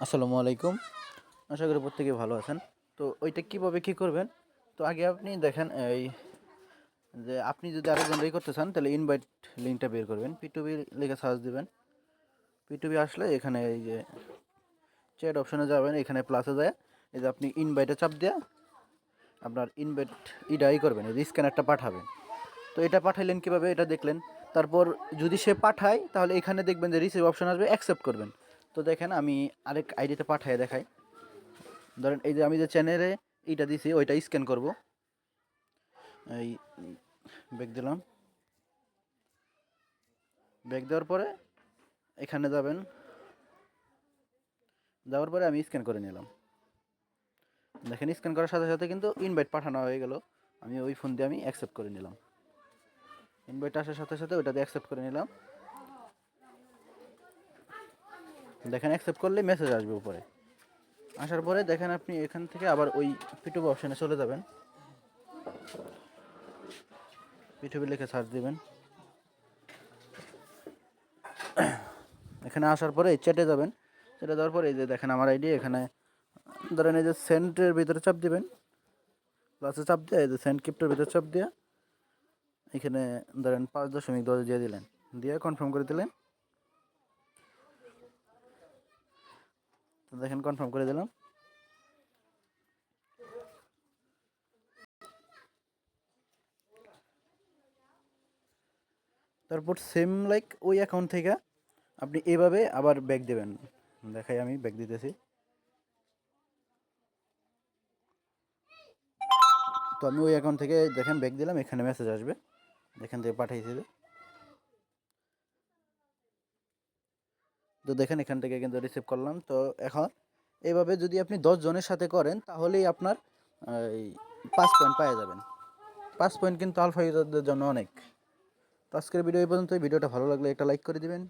আসসালামু আলাইকুম। আশা করি প্রত্যেকে ভালো আছেন। তো ওইটা কীভাবে কী করবেন? তো আগে আপনি দেখেন এই যে আপনি যদি আরেকজন করতে চান তাহলে ইনভাইট লিঙ্কটা বের করবেন। P2P লিখে সার্চ দিবেন। P2P আসলে এখানে এই যে চ্যাট অপশনে যাবেন, এখানে প্লাসে যায় এই যে আপনি ইনভাইটে চাপ দেয়া আপনার ইনভাইট ইডাই করবেন, এই যে স্ক্যানারটা পাঠাবেন। তো এটা পাঠাইলেন কীভাবে এটা দেখলেন। তারপর যদি সে পাঠায় তাহলে এখানে দেখবেন যে রিসিভ অপশন আসবে, অ্যাকসেপ্ট করবেন। তো দেখেন আমি আরেক আইডিতে পাঠিয়ে দেখাই। ধরেন এই যে আমি যে চ্যানেলে এইটা দিছি ওইটা স্ক্যান করব। এই ব্যাক দিলাম, ব্যাক দেওয়ার পরে এখানে যাবেন, যাওয়ার পরে আমি স্ক্যান করে নিলাম। দেখেন স্ক্যান করার সাথে সাথে কিন্তু ইনভাইট পাঠানো হয়ে গেল। আমি ওই ফোন দিয়ে আমি অ্যাকসেপ্ট করে নিলাম। ইনভাইট আসার সাথে সাথে ওইটাতে অ্যাকসেপ্ট করে নিলাম। দেখেন অ্যাকসেপ্ট করলে মেসেজ আসবে উপরে। আসার পরে দেখেন আপনি এখান থেকে আবার ওই P2P অপশানে চলে যাবেন। P2P লিখে সার্চ দিবেন। এখানে আসার পরে চ্যাটে যাবেন। চ্যাটে যাওয়ার পরে এই যে দেখেন আমার আইডি, এখানে ধরেন এই যে সেন্টের ভিতরে চাপ দিবেন, প্লাসে চাপ দিয়ে এই যে সেন্ট ক্রিপ্টোর ভিতরে চাপ দিয়ে এখানে ধরেন 5.10 দিয়ে দিলেন, দিয়ে কনফার্ম করে দিলেন। তো দেখেন কনফার্ম করে দিলাম। তারপর সেম লাইক ওই অ্যাকাউন্ট থেকে আপনি এভাবে আবার ব্যাক দেবেন। দেখাই আমি ব্যাক দিতেছি। তো আমি ওই অ্যাকাউন্ট থেকে দেখেন ব্যাক দিলাম, এখানে মেসেজ আসবে, এখান থেকে পাঠিয়েছিল। তো দেখেন এখান থেকে কিন্তু রিসিভ করলাম। তো এখন এইভাবে যদি আপনি 10 জনের সাথে করেন তাহলেই আপনার এই 5 পয়েন্ট পাওয়া যাবেন। 5 পয়েন্ট কিন্তু আলফা ইউজারদের জন্য অনেক। তো আজকের ভিডিও এই পর্যন্ত। ভিডিওটা ভালো লাগলে একটা লাইক করে দিবেন।